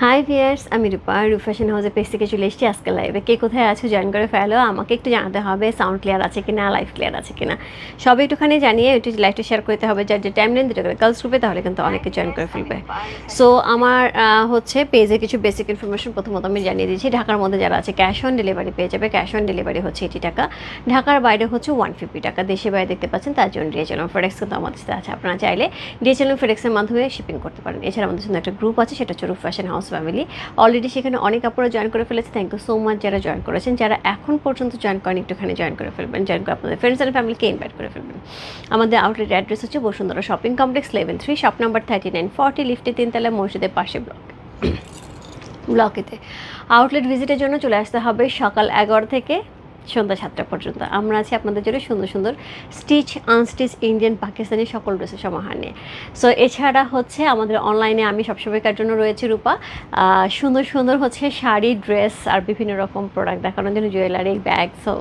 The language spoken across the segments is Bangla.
হাই ভিয়ার্স, আমি রূপা ফ্যাশন হাউসের পেজ থেকে চলে এসেছি আজকে লাইভে। কে কোথায় আছো জয়েন করে ফেলো, আমাকে একটু জানাতে হবে সাউন্ড ক্লিয়ার আছে কিনা, লাইভ ক্লিয়ার আছে কিনা, সব একটুখানি জানিয়ে একটু লাইভটা শেয়ার করতে হবে। যার যে টাইম লাইন দুটো করে গার্লস গ্রুপে, তাহলে কিন্তু অনেকে জয়েন করে ফেলবে। সো আমার হচ্ছে পেজে কিছু বেসিক ইনফরমেশন প্রথমত আমি জানিয়ে দিচ্ছি। ঢাকার মধ্যে যারা আছে ক্যাশ অন ডেলিভারি পেয়ে যাবে। ক্যাশ অন ডেলিভারি হচ্ছে 80 টাকা, ঢাকার বাইরে হচ্ছে 150 টাকা। দেশে বাইরে দেখতে পাচ্ছেন তার জন্য ডিএচএল ফেডেক্স কিন্তু আমাদের সাথে আছে। আপনারা চাইলে ডিএচএল ফেডেক্সের মাধ্যমে শিপিং করতে পারেন। এছাড়া আমাদের জন্য একটা গ্রুপ আছে, সেটা হচ্ছে রূপ ফ্যাশন হাউস ফ্যামিলি। অলরেডি সেখানে অনেক আপুরা জয়েন করে ফেলেছে। থ্যাংক ইউ সো মাচ যারা জয়েন করেছেন। যারা এখন পর্যন্ত জয়েন করেন একটুখানি জয়েন করে ফেলবেন, জয়েন করে আপনাদের ফ্রেন্ডস অ্যান্ড ফ্যামিলিকে ইনভাইট করে ফেলবেন। আমাদের আউটলেট অ্যাড্রেস হচ্ছে Bashundhara shopping complex level 3, shop number 3940, লিফটে 3তলা, মসজিদের পাশে ব্লকেতে। আউটলেট ভিজিটের জন্য চলে আসতে হবে সকাল 11 থেকে সন্ধ্যা 7টা পর্যন্ত। আমরা আছি আপনাদের জন্য সুন্দর সুন্দর স্টিচ আনস্টিচ ইন্ডিয়ান পাকিস্তানি সকল ড্রেসের সমাহার নিয়ে। সো এছাড়া হচ্ছে আমাদের অনলাইনে আমি সবসময়কার জন্য রয়েছে রূপা, সুন্দর সুন্দর হচ্ছে শাড়ি, ড্রেস আর বিভিন্ন রকম প্রোডাক্ট দেখানোর জন্য, jewellery, bag, so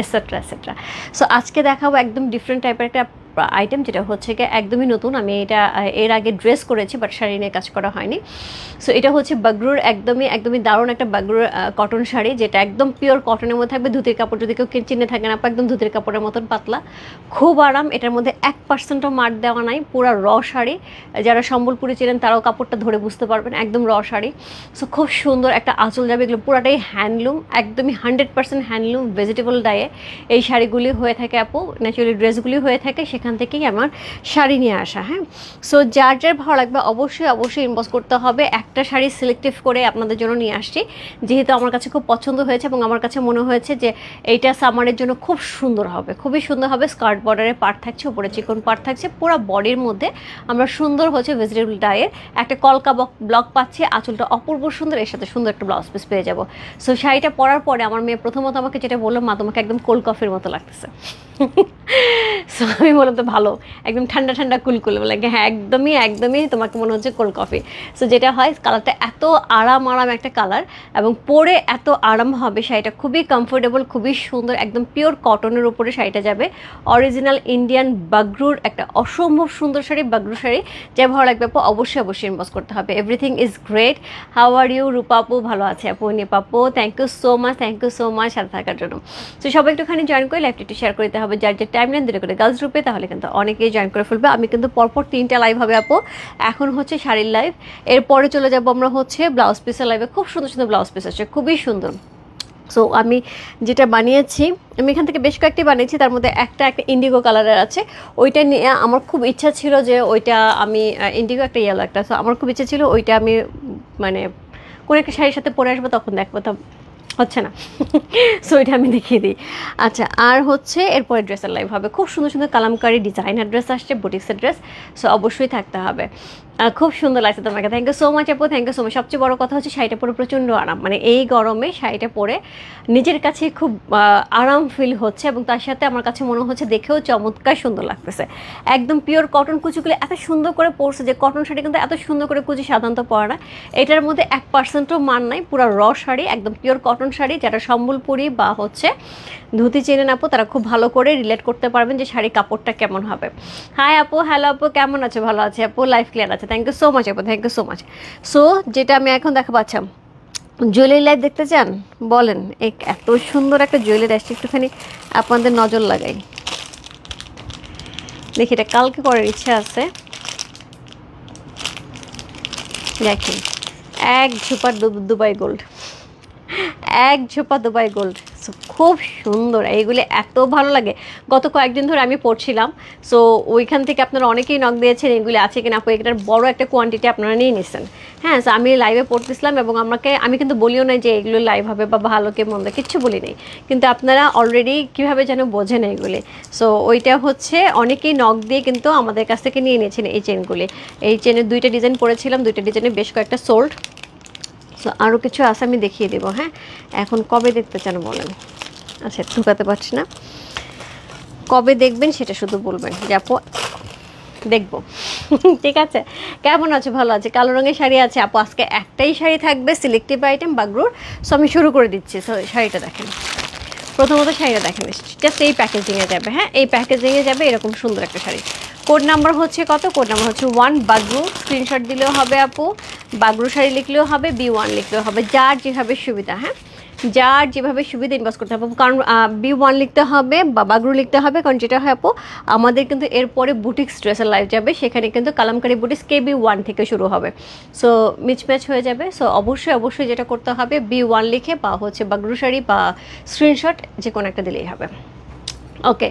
etcetera etcetera. So আজকে দেখাবো একদম ডিফারেন্ট টাইপের একটা আইটেম, যেটা হচ্ছে কি একদমই নতুন। আমি এটা এর আগে ড্রেস করেছি, বাট শাড়ি নিয়ে কাজ করা হয়নি। সো এটা হচ্ছে বাগরুর একদমই দারুণ একটা বাগরুর কটন শাড়ি, যেটা একদম পিওর কটনের মধ্যে থাকবে। ধুতির কাপড় যদি কেউ চিনে থাকেন আপা, একদম ধুতির কাপড়ের মতন পাতলা, খুব আরাম। এটার মধ্যে 1%ও মার দেওয়া নাই, পুরো র শাড়ি। যারা সম্বলপুরি ছিলেন তারাও কাপড়টা ধরে বুঝতে পারবেন, একদম র শাড়ি। সো খুব সুন্দর একটা আঁচল যাবে। এগুলো পুরাটাই হ্যান্ডলুম, একদমই 100% হ্যান্ডলুম, ভেজিটেবল ডায়ে এই শাড়িগুলি হয়ে থাকে আপু, ন্যাচারালি ড্রেসগুলি হয়ে থাকে। সেখান থেকেই আমার শাড়ি নিয়ে আসা। হ্যাঁ, সো যার যার ভালো লাগবে অবশ্যই ইনবক্স করতে হবে। একটা শাড়ি সিলেক্টিভ করে আপনাদের জন্য নিয়ে আসছি, যেহেতু আমার কাছে খুব পছন্দ হয়েছে এবং আমার কাছে মনে হয়েছে যে এইটা সামারের জন্য খুব সুন্দর হবে, খুবই সুন্দর হবে। স্কার্ট বর্ডারের পার্ট থাকছে, উপরে চিকন পার্ট থাকছে, পুরো বডির মধ্যে আমরা সুন্দর হচ্ছে ভেজিটেবল ডায়ের একটা কলকা ব্লক পাচ্ছি। আঁচলটা অপূর্ব সুন্দর, এর সাথে সুন্দর একটা ব্লাউজ পিস পেয়ে যাবো। সো শাড়িটা পরার পরে আমার মেয়ে প্রথমত আমাকে যেটা বললো, মা তোমাকে একদম কোল্ড কফির মতো লাগতেছে। সো আমি বললাম তো ভালো, একদম ঠান্ডা ঠান্ডা কুলকুল। বলে হ্যাঁ, একদমই তোমাকে মনে হচ্ছে কোল্ড কফি। সো যেটা হয়, কালারটা এত আরাম একটা কালার, এবং পরে এত আরাম হবে। শাড়িটা খুবই কমফোর্টেবল, খুবই সুন্দর, একদম পিওর কটনের উপরে শাড়িটা যাবে। অরিজিনাল ইন্ডিয়ান বাগরুর একটা অসম্ভব সুন্দর শাড়ি, বাগরু শাড়ি। যা ভালো লাগবে আপু অবশ্যই ইনবক্স করতে হবে। Everything is great. How are you Rupa আপু? ভালো আছে আপু, নিপা আপু, থ্যাংক ইউ সো মাচ সাথে থাকার জন্য। সো সবাই একটুখানি জয়েন করে লাইভটা একটু শেয়ার করতে হবে। যার যে টাইম লাইন দুটো করে গার্লস গ্রুপে, তাহলে কিন্তু অনেকেই জয়েন করে ফেলবে। আমি কিন্তু পরপর 3টা লাইভ হবে আপু। এখন হচ্ছে শাড়ির লাইভ, এরপরে চলে যাবো আমরা হচ্ছে ব্লাউজ পিসের লাইভে। খুব সুন্দর সুন্দর ব্লাউজ পিস আছে, খুবই সুন্দর। সো আমি যেটা বানিয়েছি, আমি এখান থেকে বেশ কয়েকটি বানিয়েছি, তার মধ্যে একটা ইন্ডিগো কালারের আছে। ওইটা নিয়ে আমার খুব ইচ্ছা ছিল যে ওইটা আমি ইন্ডিগো একটা ইয়েলো একটা, সো আমার খুব ইচ্ছা ছিল ওইটা আমি মানে কোনো একটা শাড়ির সাথে পরে আসবো, তখন দেখবো, তো হচ্ছে না। সো এটা আমি দেখিয়ে দিই। আচ্ছা, আর হচ্ছে এরপরে ড্রেসের লাইভ হবে। খুব সুন্দর সুন্দর কালামকারি ডিজাইনার ড্রেস আসছে, বুটিক্সের ড্রেস। সো অবশ্যই থাকতে হবে। খুব সুন্দর লাগছে তোমাকে, থ্যাংক ইউ সো মাচ আপু, থ্যাংক ইউ সো মাচ। সবচেয়ে বড় কথা হচ্ছে শাড়িটা পরে প্রচণ্ড আরাম, মানে এই গরমে শাড়িটা পরে নিজের কাছে খুব আরাম ফিল হচ্ছে, এবং তার সাথে আমার কাছে মনে হচ্ছে দেখেও চমৎকার সুন্দর লাগতেছে। একদম পিওর কটন, কুচিগুলো এত সুন্দর করে পরছে, যে কটন শাড়ি কিন্তু এত সুন্দর করে কুচি সাধারণত পরে না। এটার মধ্যে 1%ও মান নাই, পুরো র শাড়ি, একদম পিওর কটন শাড়ি। যারা সম্বলপুরি বা হচ্ছে ধুতি চেনেন আপু, তারা খুব ভালো করে রিলেট করতে পারবেন যে শাড়ি কাপড়টা কেমন হবে। হাই আপু, হ্যালো আপু, কেমন আছে? ভালো আছে আপু, লাইফ ক্লিয়ার আছে, থ্যাংক ইউ সো মাচ আপু, thank you so much. So যেটা আমি এখন দেখাবো, আচ্ছা জুয়েলারি লাইভ দেখতে চান বলেন? এত সুন্দর একটা জুয়েলারি আসছে, একটুখানি আপনাদের নজর লাগাই। দেখি, এটা কালকে করার ইচ্ছা আছে। দেখেন, এক ঝোপা দুবাই গোল্ড, এক ঝোপা দুবাই গোল্ড। সো খুব সুন্দর, এইগুলি এত ভালো লাগে। গত কয়েকদিন ধরে আমি পড়ছিলাম, সো ওইখান থেকে আপনারা অনেকেই নক দিয়েছেন এগুলি আছে কিনা আপু, এটার বড় একটা কোয়ান্টিটি আপনারা নিয়ে নিচ্ছেন। হ্যাঁ, সো আমি লাইভে পড়তেছিলাম, এবং আমি কিন্তু বলিও নাই যে এগুলো লাইভ হবে বা ভালো কে মন্দ, কিচ্ছু বলি নাই। কিন্তু আপনারা অলরেডি কীভাবে যেন বোঝেন এইগুলি। সো ওইটা হচ্ছে অনেকেই নক দিয়ে কিন্তু আমাদের কাছ থেকে নিয়ে নিয়েছেন এই চেনগুলি। এই চেনের 2টা ডিজাইন পড়েছিলাম, 2টা ডিজাইনে বেশ কয়েকটা সোল্ড। সো আরও কিছু আছে, আমি দেখিয়ে দেবো। হ্যাঁ, এখন কবে দেখতে চান বলেন? আচ্ছা, ঢুকাতে পারছি না, কবে দেখবেন সেটা শুধু বলবেন, যে আপু দেখবো। ঠিক আছে, কেমন আছে? ভালো আছে। কালো রঙের শাড়ি আছে আপু, আজকে একটাই শাড়ি থাকবে, সিলেক্টিভ আইটেম বাগরুর। সো আমি শুরু করে দিচ্ছি। সো শাড়িটা দেখেন, প্রথমত শাড়িটা দেখেন, জাস্ট এই প্যাকেজিংয়ে যাবে। হ্যাঁ, এই প্যাকেজিংয়ে যাবে এরকম সুন্দর একটা শাড়ি। কোড নাম্বার হচ্ছে কত? কোড নাম্বার হচ্ছে 1 বাগরু। স্ক্রিনশট দিলেও হবে আপু, বাগরু শাড়ি লিখলেও হবে, B1 লিখলেও হবে, যার যেভাবে সুবিধা। হ্যাঁ, যার যেভাবে সুবিধা ইনবক্স করতে হবে, কারণ B1 লিখতে হবে বা বাগরু লিখতে হবে, কারণ যেটা হয় আপু আমাদের কিন্তু এরপরে বুটিক্স ড্রেসের লাইভ যাবে, সেখানে কিন্তু কালামকারী বুটিক্স KB1 থেকে শুরু হবে। সো মিচম্যাচ হয়ে যাবে। সো অবশ্যই যেটা করতে হবে B1 লিখে বা হচ্ছে বাগরু শাড়ি বা স্ক্রিনশট যে কোনো একটা দিলেই হবে। ওকে,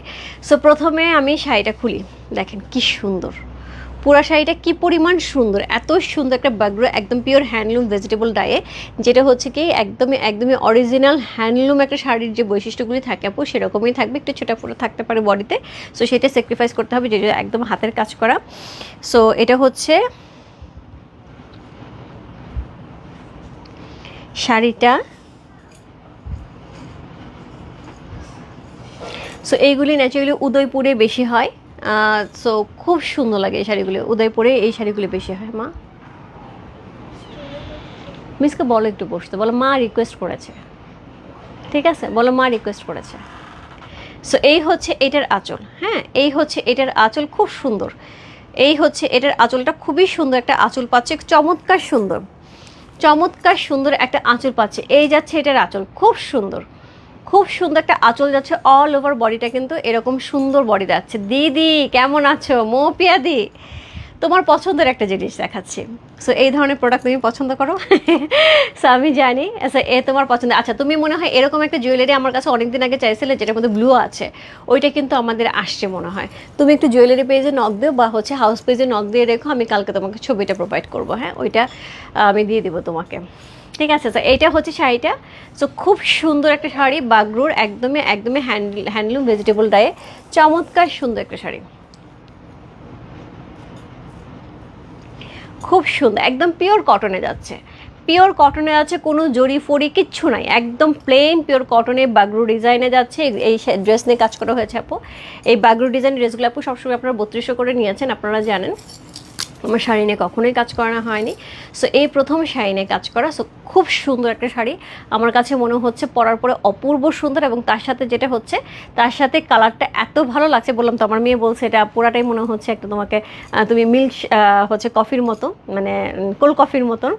সো প্রথমে আমি শাড়িটা খুলি, দেখেন কি সুন্দর পুরা শাড়িটা, কি পরিমাণ সুন্দর, এত সুন্দর একটা বাগরু, একদম পিওর হ্যান্ডলুম ভেজিটেবল ডায়ে, যেটা হচ্ছে কি একদমই অরিজিনাল হ্যান্ডলুম একটা শাড়ির যে বৈশিষ্ট্যগুলি থাকে আপু সেরকমই থাকবে, একটু ছোটাফোটা থাকতে পারে বডিতে। সো সেটা স্যাক্রিফাইস করতে হবে, যেটা একদম হাতের কাজ করা। সো এটা হচ্ছে শাড়িটা। সো এইগুলি ন্যাচারালি উদয়পুরে বেশি হয়। সো খুব সুন্দর লাগে এই শাড়িগুলি, উদয়পুরে এই শাড়িগুলি বেশি হয়। মা মিসকে বলো একটু বসতে, বলো মা রিকোয়েস্ট করেছে, ঠিক আছে, বলো মা রিকোয়েস্ট করেছে। সো এই হচ্ছে এটার আঁচল। হ্যাঁ, এই হচ্ছে এটার আঁচল, খুব সুন্দর। এই হচ্ছে এটার আঁচলটা, খুবই সুন্দর একটা আঁচল পাচ্ছে, চমৎকার সুন্দর একটা আঁচল পাচ্ছে। এই যাচ্ছে এটার আঁচল, খুব সুন্দর একটা আঁচল যাচ্ছে, অল ওভার বডিটা কিন্তু এরকম সুন্দর বডি যাচ্ছে। দিদি কেমন আছো? মৌপিয়া দি, তোমার পছন্দের একটা জিনিস দেখাচ্ছি। সো এই ধরনের প্রোডাক্ট তুমি পছন্দ করো। সো আমি জানি, আচ্ছা এ তোমার পছন্দ। আচ্ছা তুমি মনে হয় এরকম একটা জুয়েলারি আমার কাছে অনেকদিন আগে চাইছিলে, যেটার মধ্যে ব্লু আছে, ওইটা কিন্তু আমাদের আসছে মনে হয়। তুমি একটু জুয়েলারি পেজে নক দিও বা হচ্ছে হাউস পেজে নক দিয়ে রেখো, আমি কালকে তোমাকে ছবিটা প্রোভাইড করবো। হ্যাঁ, ওইটা আমি দিয়ে দেবো তোমাকে, ঠিক আছে। তো এইটা হচ্ছে শাড়িটা। সো খুব সুন্দর একটা শাড়ি, বাগরুর একদমই হ্যান্ডলুম ভেজিটেবল ডায়ে, চমৎকার সুন্দর একটা শাড়ি, খুব সুন্দর, একদম পিওর কটনে যাচ্ছে, কোনো জরি ফরি কিচ্ছু নাই, একদম প্লেন পিওর কটনে বাগরু ডিজাইনে যাচ্ছে। এই ড্রেস নিয়ে কাজ করা হয়েছে আপু। এই বাগরু ডিজাইন ড্রেসগুলো আপু সবসময় আপনারা 3200 করে নিয়েছেন, আপনারা জানেন। আমার শাড়ি নিয়ে কখনোই কাজ করানো হয়নি। সো এই প্রথম শাড়ি নিয়ে কাজ করা। সো খুব সুন্দর একটা শাড়ি, আমার কাছে মনে হচ্ছে পরার পরে অপূর্ব সুন্দর, এবং তার সাথে যেটা হচ্ছে, তার সাথে কালারটা এত ভালো লাগছে, বললাম তো আমার মেয়ে বলছে এটা পুরাটাই মনে হচ্ছে একটা তোমাকে, তুমি মিল্ক হচ্ছে কফির মতো, মানে কোল্ড কফির মতন।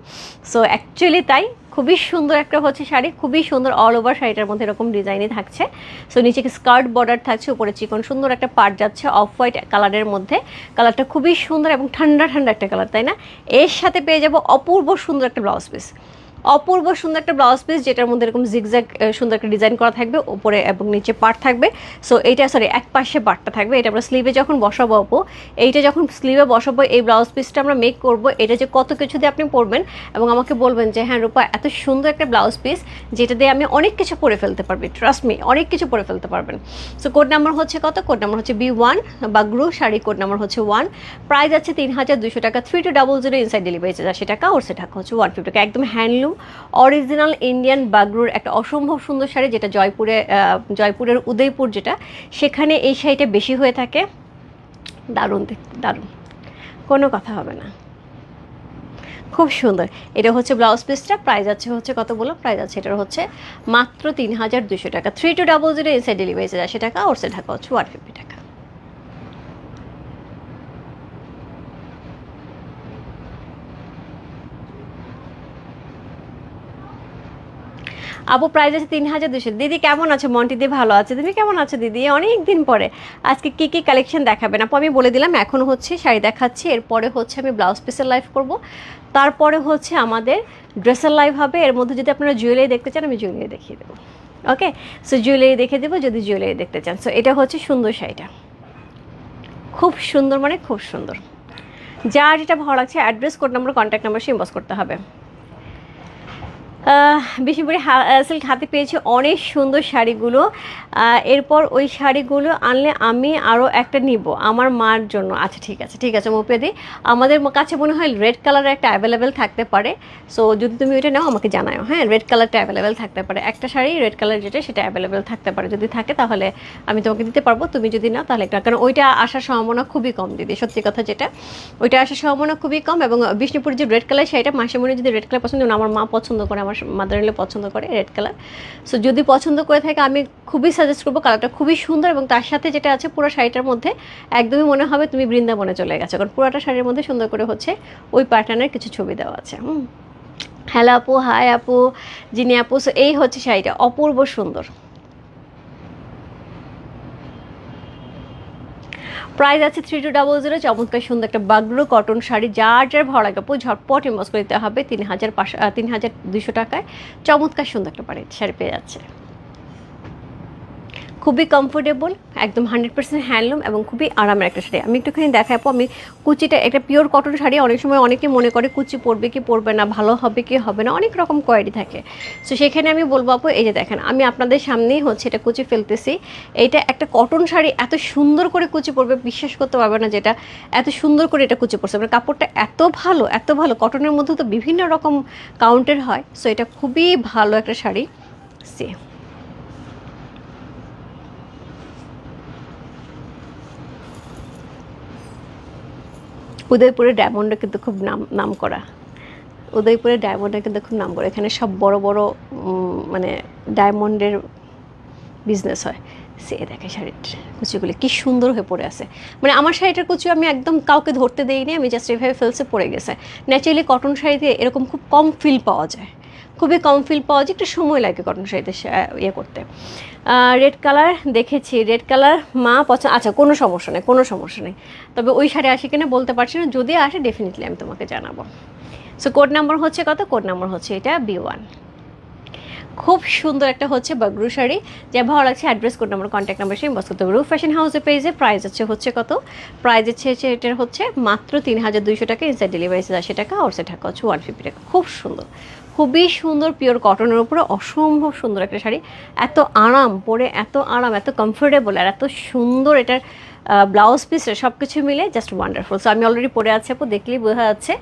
সো অ্যাকচুয়ালি তাই, খুবই সুন্দর একটা হচ্ছে শাড়ি, খুবই সুন্দর, অল ওভার শাড়িটার মধ্যে এরকম ডিজাইনই থাকছে। সো নিচে স্কার্ট বর্ডার থাকছে, উপরে চিকন সুন্দর একটা পার্ট যাচ্ছে অফ হোয়াইট কালারের মধ্যে। কালারটা খুবই সুন্দর এবং ঠান্ডা একটা কালার, তাই না? এর সাথে পেয়ে যাবো অপূর্ব সুন্দর একটা ব্লাউজ পিস, যেটার মধ্যে এরকম জিগজ্যাগ সুন্দর একটা ডিজাইন করা থাকবে, উপরে এবং নিচে পার্ট থাকবে। সো এইটা এক পাশে পার্টটা থাকবে, এটা আমরা স্লিভে যখন বসাবো আপু, এইটা যখন স্লিভে বসাবো, এই ব্লাউজ পিসটা আমরা মেক করব, এটা যে কত কিছু দিয়ে আপনি পরবেন এবং আমাকে বলবেন যে হ্যাঁ রূপা এত সুন্দর একটা ব্লাউজ পিস, যেটা দিয়ে আমি অনেক কিছু পরে ফেলতে পারবি, ট্রাস্ট মি, অনেক কিছু পরে ফেলতে পারবেন। সো কোড নাম্বার হচ্ছে কত? কোড নাম্বার হচ্ছে B1, Bagru sari code number হচ্ছে 1, প্রাইস আছে 3200 টাকা, 3200 ইনসাইড ডেলিভারি চার্জ 80 টাকা, ওর সে টাকা হচ্ছে 150 টাকা। একদম হ্যান্ডলুম অরিজিনাল ইন্ডিয়ান বাগরুর একটা অসম্ভব সুন্দর শাড়ি, যেটা জয়পুরের উদয়পুর যেটা, সেখানে এই শাড়িটা বেশি হয়ে থাকে। দারুণ, দারুণ, কোনো কথা হবে না, খুব সুন্দর। এটা হচ্ছে ব্লাউজ পিসটা, প্রাইস আছে হচ্ছে কত বলো? প্রাইস আছে এটার হচ্ছে মাত্র 3200 টাকা, 3200 ইনসাইড ডেলিভারি চার্জ 80 টাকা, ওর সে টাকা হচ্ছে 150 টাকা। আপু প্রাইস আছে 3200। দিদি কেমন আছে? মন্টি দি ভালো আছে, তুমি কেমন আছো দিদি? অনেক দিন পরে। আজকে কি কি কালেকশন দেখাবেন আপু? আমি বলে দিলাম, এখন হচ্ছে শাড়ি দেখাচ্ছি, এরপরে হচ্ছে আমি ব্লাউজ পিসের লাইভ করব, তারপরে হচ্ছে আমাদের ড্রেসের লাইভ হবে। এর মধ্যে যদি আপনারা জুয়েলারি দেখতে চান, আমি জুয়েলারি দেখিয়ে দেবো। ওকে, সো জুয়েলারি দেখে দেবো যদি জুয়েলারি দেখতে চান। সো এটা হচ্ছে সুন্দর শাড়িটা, খুব সুন্দর, মানে খুব সুন্দর। যার যেটা ভালো লাগছে, address, code number, contact number inbox করতে হবে। বিশেষভাবে সিল্ক হাতে পেয়েছি অনেক সুন্দর শাড়িগুলো। এরপর ওই শাড়িগুলো আনলে আমি আরও একটা নিব আমার মার জন্য। আচ্ছা ঠিক আছে মৌপিয়াদি, আমাদের কাছে মনে হয় রেড কালারের একটা অ্যাভেলেবেল থাকতে পারে। সো যদি তুমি ওইটা নাও আমাকে জানাও। হ্যাঁ, রেড কালারটা অ্যাভেলেবেল থাকতে পারে, একটা শাড়ি রেড কালার যেটা সেটা অ্যাভেলেবেল থাকতে পারে, যদি থাকে তাহলে আমি তোমাকে দিতে পারবো, তুমি যদি নাও তাহলে একটা, কারণ ওইটা আসার সম্ভাবনা খুবই কম দিদি, সত্যি কথা যেটা, ওইটা আসার সম্ভাবনা খুবই কম। এবং বিষ্ণুপুর যে রেড কালার শাড়িটা, মাসিমণি যদি রেড কালার পছন্দ, আমার মা পছন্দ করে, আমার আমার মাদার ইন ল পছন্দ করে রেড কালার। সো যদি পছন্দ করে থাকে আমি খুবই সাজেস্ট করবো, কালারটা খুবই সুন্দর এবং তার সাথে যেটা আছে পুরো শাড়িটার মধ্যে একদমই মনে হবে তুমি বৃন্দাবনে চলে গেছো, কারণ পুরোটা শাড়ির মধ্যে সুন্দর করে হচ্ছে ওই প্যাটার্নের কিছু ছবি দেওয়া আছে। হ্যালো আপু, হাই আপু, জিনি আপু। সো এই হচ্ছে শাড়িটা, অপূর্ব সুন্দর। প্রাইস আছে 3200। চমৎকার সুন্দর একটা বাগরু কটন শাড়ি, যার যার ভালো লাগে আপু ঝটপট ইনবক্স করে দিতে হবে। 3200 টাকায় চমৎকার সুন্দর একটা শাড়ি পেয়ে যাচ্ছে, খুবই কমফোর্টেবল, একদম 100% হ্যান্ডলুম এবং খুবই আরামের একটা শাড়ি। আমি একটুখানি দেখাই আপু, আমি কুচিটা একটা পিওর কটন শাড়ি, অনেক সময় অনেকে মনে করে কুচি পরবে কি পরবে না, ভালো হবে কি হবে না, অনেক রকম কোয়ারি থাকে। সো সেখানে আমি বলবো আপু, এই যে দেখেন আমি আপনাদের সামনেই হচ্ছে এটা কুচি ফেলতেছি। এইটা একটা কটন শাড়ি, এত সুন্দর করে কুচি পরবে বিশ্বাস করতে পারবে না, যেটা এত সুন্দর করে এটা কুচি পড়ছে, মানে কাপড়টা এত ভালো এত ভালো। কটনের মধ্যে তো বিভিন্ন রকম কাউন্টের হয়, সো এটা খুবই ভালো একটা শাড়ি। সে উদয়পুরের ডায়মন্ডও কিন্তু খুব নাম করা, উদয়পুরের ডায়মন্ডের কিন্তু খুব নাম করা। এখানে সব বড় বড় মানে ডায়মন্ডের বিজনেস হয়। সে দেখে শাড়ির কুচিগুলি কী সুন্দর হয়ে পড়ে আছে, মানে আমার শাড়িটার কুচি আমি একদম কাউকে ধরতে দিইনি, আমি জাস্ট এভাবে ফেলসে পড়ে গেছে। ন্যাচারালি কটন শাড়িতে এরকম খুব কম ফিল পাওয়া যায়, খুবই কম ফিল পাওয়া যায়, একটু সময় লাগে কটন শাড়িতে ইয়ে করতে। রেড কালার দেখেছি, রেড কালার মা পছন্দ, আচ্ছা কোনো সমস্যা নেই, কোনো সমস্যা নেই। তবে ওই শাড়ি আসে কিনা বলতে পারছি না, যদি আসে ডেফিনেটলি আমি তোমাকে জানাবো। সো কোড নাম্বার হচ্ছে কত? কোড নাম্বার হচ্ছে এটা B1। খুব সুন্দর একটা হচ্ছে বাগরু শাড়ি, যা ভালো লাগছে address, code number, contact number সেই বস করতে হবে। রূপ ফ্যাশন হাউসের পেজে প্রাইস হচ্ছে কত? প্রাইস হচ্ছে এটার হচ্ছে মাত্র 3200 টাকা, ইনসাইড ডেলিভারি 80 টাকা, আউটসাইড টাকা হচ্ছে 150 টাকা। খুব সুন্দর, খুবই সুন্দর, পিওর কটনের উপরে অসম্ভব সুন্দর একটা শাড়ি, এত আরাম পরে, এত আরাম, এত কমফোর্টেবল, আর এত সুন্দর এটার ব্লাউজ পিস সব কিছু মিলে জাস্ট ওয়ান্ডারফুল। সো আমি অলরেডি পরে আছি আপু, দেখলেই বোঝা যাচ্ছে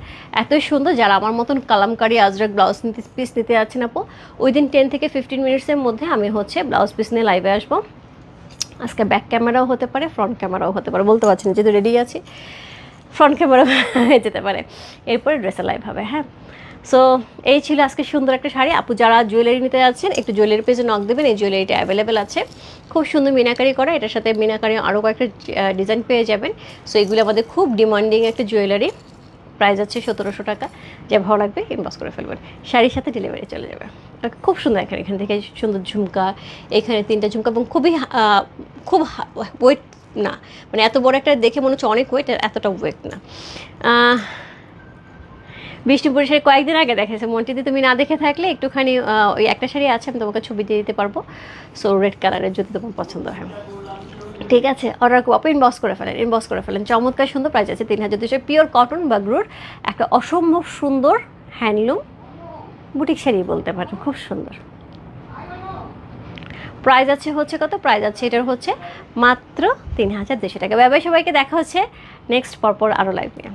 এত সুন্দর। যারা আমার মতন কালামকারি আজরাক ব্লাউজ পিস নিতে যাচ্ছেন আপু, উইদিন 10 থেকে 15 মিনিটসের মধ্যে আমি হচ্ছে ব্লাউজ পিস নিয়ে লাইভে আসবো। আজকে ব্যাক ক্যামেরাও হতে পারে, ফ্রন্ট ক্যামেরাও হতে পারে, বলতে পারছি না, যেহেতু রেডি আছি ফ্রন্ট ক্যামেরা যেতে পারে, এরপরে ড্রেসে লাইভ হবে। হ্যাঁ, সো এই ছিল আজকে সুন্দর একটা শাড়ি। আপু যারা জুয়েলারি নিতে যাচ্ছেন একটু জুয়েলারি পেজে নক দেবেন, এই জুয়েলারিটা অ্যাভেলেবেল আছে, খুব সুন্দর মিনাকারি করা, এটার সাথে মিনাকারি আরও কয়েকটা ডিজাইন পেয়ে যাবেন। সো এগুলো আমাদের খুব ডিমান্ডিং একটা জুয়েলারি, প্রাইস আছে 1700 টাকা। যে ভালো লাগবে ইনবক্স করে ফেলবেন, শাড়ির সাথে ডেলিভারি চলে যাবে। খুব সুন্দর, এখান থেকে সুন্দর ঝুমকা, এখানে 3টা ঝুমকা, এবং খুব ওয়েট না, মানে এত বড় একটা দেখে মনে হচ্ছে অনেক ওয়েট, আর এতটা ওয়েট না। বিষ্ণুপুরের শাড়ি কয়েকদিন আগে দেখেছে মন্টিদি, তুমি না দেখে থাকলে একটুখানি ওই একটা শাড়ি আছে, আমি তোমাকে ছবি দিয়ে দিতে পারবো। সো রেড কালারের যদি তোমার পছন্দ হয়, ঠিক আছে, অর্ডার করবো, ইনবক্স করে ফেলেন। চমৎকার সুন্দর, প্রাইস আছে 3200, পিওর কটন বাগরুর একটা অসম্ভব সুন্দর হ্যান্ডলুম বুটিক শাড়ি বলতে পারেন, খুব সুন্দর। প্রাইস হচ্ছে কত? প্রাইস আছে এটার হচ্ছে মাত্র 3200 টাকা। সবাইকে দেখা হচ্ছে নেক্সট পরপর আরও লাইভ নিয়ে।